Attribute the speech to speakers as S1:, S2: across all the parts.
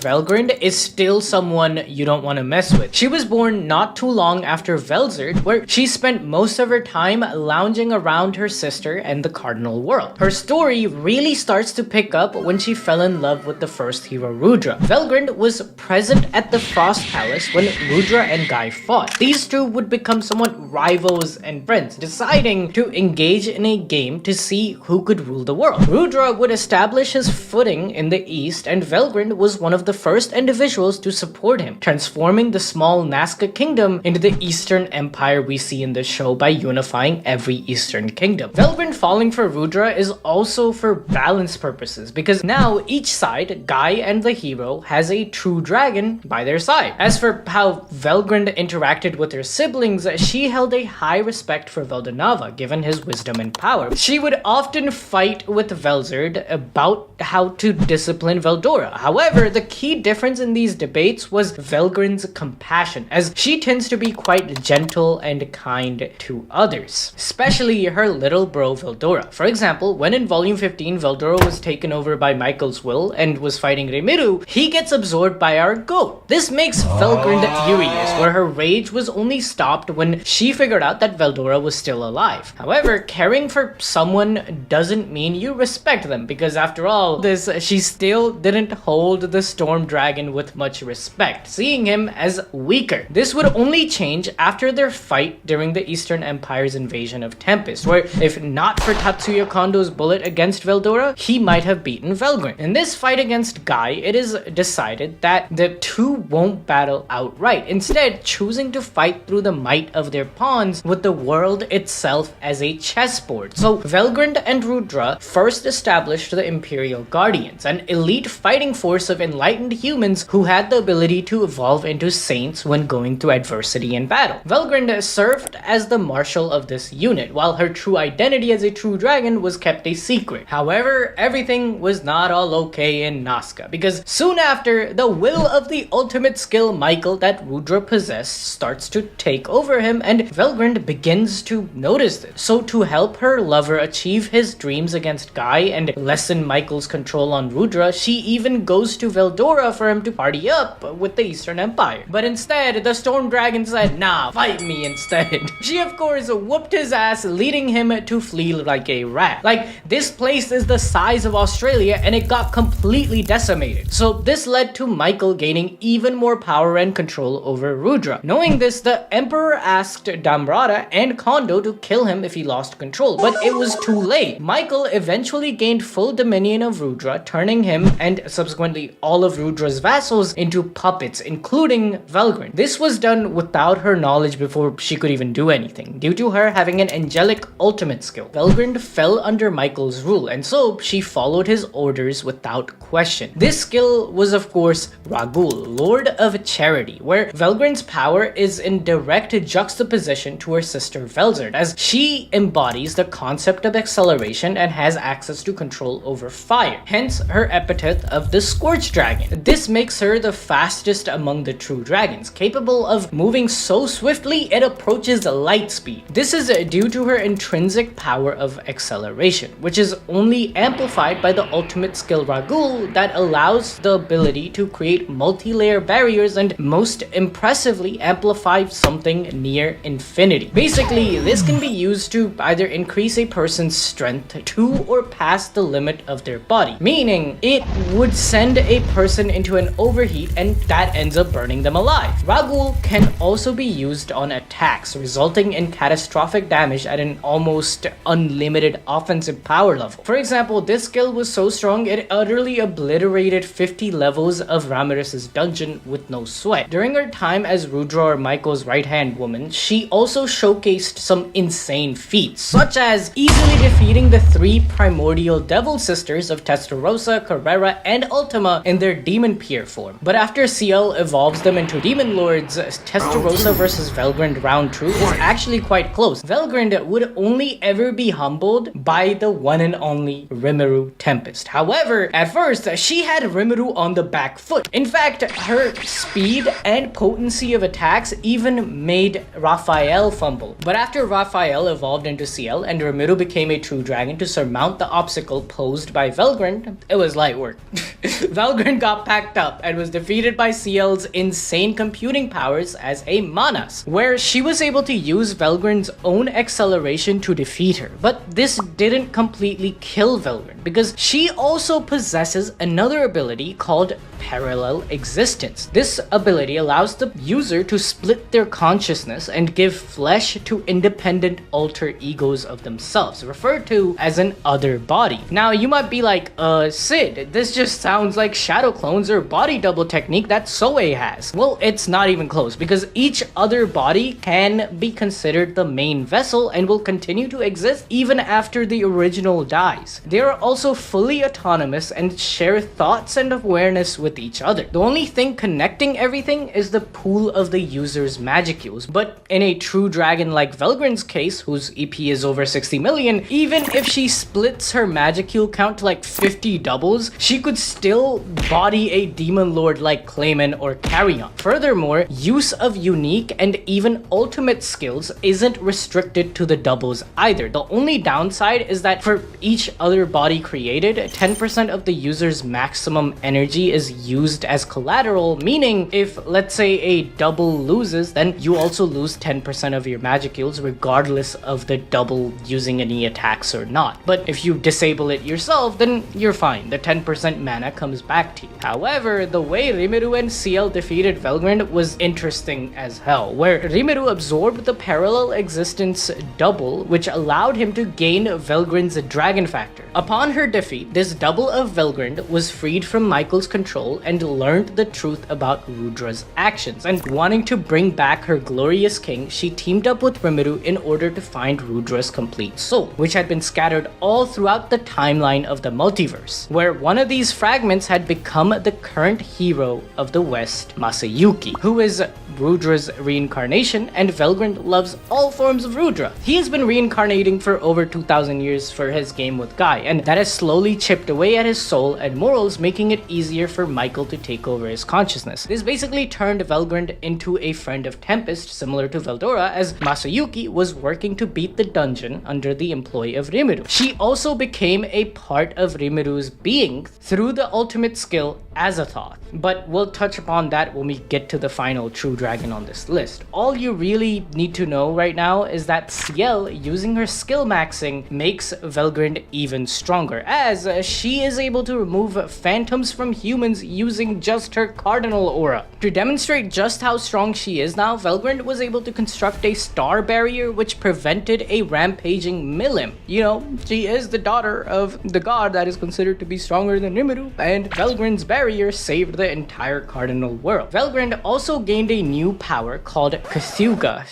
S1: Velgrynd is still someone you don't want to mess with. She was born not too long after Velzard, where she spent most of her time lounging around her sister and the Cardinal world. Her story really starts to pick up when she fell in love with the first hero Rudra. Velgrynd was present at the Frost Palace when Rudra and Guy fought. These two would become somewhat rivals and friends, deciding to engage in a game to see who could rule the world. Rudra would establish his footing in the east, and Velgrynd was one of the first individuals to support him, transforming the small Nazca kingdom into the Eastern Empire we see in the show by unifying every Eastern kingdom. Velgrynd falling for Rudra is also for balance purposes, because now each side, Guy and the hero, has a true dragon by their side. As for how Velgrynd interacted with her siblings, she held a high respect for Veldonava, given his wisdom and power. She would often fight with Velzard about how to discipline Veldora. However, the key difference in these debates was Velgrynd's compassion, as she tends to be quite gentle and kind to others, especially her little bro Veldora. For example, when in volume 15 Veldora was taken over by Michael's will and was fighting Rimuru, he gets absorbed by our goat. This makes Velgrynd furious, where her rage was only stopped when she figured out that Veldora was still alive. However, caring for someone doesn't mean you respect them, because after all this, she still didn't hold the Storm Dragon with much respect, seeing him as weaker. This would only change after their fight during the Eastern Empire's invasion of Tempest, where if not for Tatsuya Kondo's bullet against Veldora, he might have beaten Velgrynd. In this fight against Guy, it is decided that the two won't battle outright, instead choosing to fight through the might of their pawns with the world itself as a chessboard. So Velgrynd and Rudra first established the Imperial Guardians, an elite fighting force of enlightened humans who had the ability to evolve into saints when going through adversity in battle. Velgrynd served as the marshal of this unit, while her true identity as a true dragon was kept a secret. However, everything was not all okay in Nazca, because soon after, the will of the ultimate skill Michael that Rudra possessed starts to take over him, and Velgrynd begins to notice this. So to help her lover achieve his dreams against Guy and lessen Michael's control on Rudra, she even goes to Veldora for him to party up with the Eastern Empire. But instead, the Storm Dragon said, "Nah, fight me instead." She of course whooped his ass, leading him to flee like a rat. Like, this place is the size of Australia and it got completely decimated. So this led to Michael gaining even more power and control over Rudra. Knowing this, the Emperor asked Damrata and Kondo to kill him if he lost control, but it was too late. Michael eventually gained full dominion of Rudra, turning him and subsequently all of Rudra's vassals into puppets, including Velgrynd. This was done without her knowledge before she could even do anything, due to her having an angelic ultimate skill. Velgrynd fell under Michael's rule, and so she followed his orders without question. This skill was of course Ragul, Lord of Charity, where Velgrynd's power is in direct juxtaposition to her sister Velzard, as she embodies the concept of acceleration and has access to control over fire, hence her epithet of the Scorch Dragon. This makes her the fastest among the true dragons, capable of moving so swiftly it approaches light speed. This is due to her intrinsic power of acceleration, which is only amplified by the ultimate skill Ragul that allows the ability to create multi-layer barriers and most impressively amplify something near infinity. Basically, this can be used to either increase a person's strength to or past the limit of their body, meaning it would send a person into an overheat and that ends up burning them alive. Ragul can also be used on attacks, resulting in catastrophic damage at an almost unlimited offensive power level. For example, this skill was so strong it utterly obliterated 50 levels of Ramirez's dungeon with no sweat. During her time as Rudra or Michael's right-hand woman, she also showcased some insane feats, such as easily defeating the three primordial devil sisters of Testarossa, Carrera, and Ultima in their demon peer form. But after Ciel evolves them into demon lords, Testarossa versus Velgrynd round 2 is actually quite close. Velgrynd would only ever be humbled by the one and only Rimuru Tempest. However, at first, she had Rimuru on the back foot. In fact, her speed and potency of attacks even made Raphael fumble. But after Raphael evolved into Ciel and Rimuru became a true dragon to surmount the obstacle posed by Velgrynd, it was light work. Velgrynd got got packed up and was defeated by Ciel's insane computing powers as a Manas, where she was able to use Velgryn's own acceleration to defeat her. But this didn't completely kill Velgrynd, because she also possesses another ability called parallel existence. This ability allows the user to split their consciousness and give flesh to independent alter egos of themselves, referred to as an other body. Now you might be like, Sid, this just sounds like shadow clones or body double technique that Soe has. Well, it's not even close, because each other body can be considered the main vessel and will continue to exist even after the original dies. They are also fully autonomous and share thoughts and awareness with each other. The only thing connecting everything is the pool of the user's magicules, but in a true dragon like Velgrynd's case, whose EP is over 60 million, even if she splits her magicule count to like 50 doubles, she could still body a demon lord like Clayman or Carrion. Furthermore, use of unique and even ultimate skills isn't restricted to the doubles either. The only downside is that for each other body created, 10% of the user's maximum energy is used as collateral, meaning if, let's say, a double loses, then you also lose 10% of your magicules regardless of the double using any attacks or not. But if you disable it yourself, then you're fine. The 10% mana comes back to you. However, the way Rimuru and Ciel defeated Velgrynd was interesting as hell, where Rimuru absorbed the parallel existence double, which allowed him to gain Velgrynd's dragon factor. Upon her defeat, this double of Velgrynd was freed from Michael's control and learned the truth about Rudra's actions, and wanting to bring back her glorious king, she teamed up with Rimuru in order to find Rudra's complete soul, which had been scattered all throughout the timeline of the multiverse, where one of these fragments had become the current hero of the West, Masayuki, who is Rudra's reincarnation, and Velgrynd loves all forms of Rudra. He has been reincarnating for over 2,000 years for his game with Guy, and that has slowly chipped away at his soul and morals, making it easier for Michael to take over his consciousness. This basically turned Velgrynd into a friend of Tempest, similar to Veldora, as Masayuki was working to beat the dungeon under the employ of Rimuru. She also became a part of Rimuru's being through the ultimate skill Azathoth, but we'll touch upon that when we get to the final true dragon on this list. All you really need to know right now is that Ciel, using her skill maxing, makes Velgrynd even stronger, as she is able to remove phantoms from humans using just her cardinal aura. To demonstrate just how strong she is now, Velgrynd was able to construct a star barrier which prevented a rampaging Milim. You know, she is the daughter of the god that is considered to be stronger than Rimuru, and Velgrynd's barrier saved the entire cardinal world. Velgrynd also gained a new power called Cthulhu,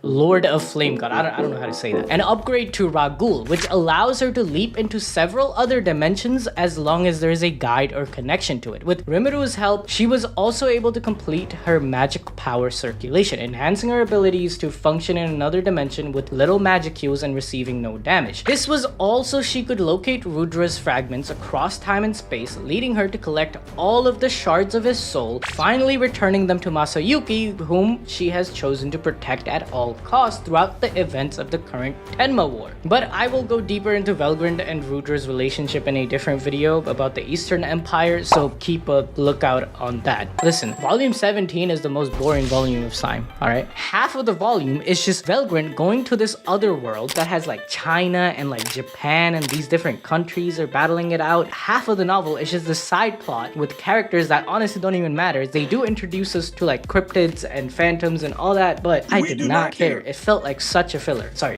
S1: Lord of Flame God, I don't know how to say that, an upgrade to Ragul, which allows her to leap into several other dimensions as long as there is a guide or connection to it. With Rimuru's help, she was also able to complete her magic power circulation, enhancing her abilities to function in another dimension with little magicules and receiving no damage. This was all so she could locate Rudra's fragments across time and space, leading her to collect all of the shards of his soul, finally returning them to Masayuki, whom she has chosen to protect at all costs throughout the events of the current Tenma War. But I will go deeper into Velgrynd and Rudra's relationship in a different video about the Eastern Empire, so keep a lookout on that. Listen, volume 17 is the most boring volume of Slime, alright? Half of the volume is just Velgrynd going to this other world that has like China and like Japan, and these different countries are battling it out. Half of the novel is just the side plot with characters that honestly don't even matter. They do introduce us to like cryptids and phantoms and all that, but I did not care. It felt like such a filler. Sorry.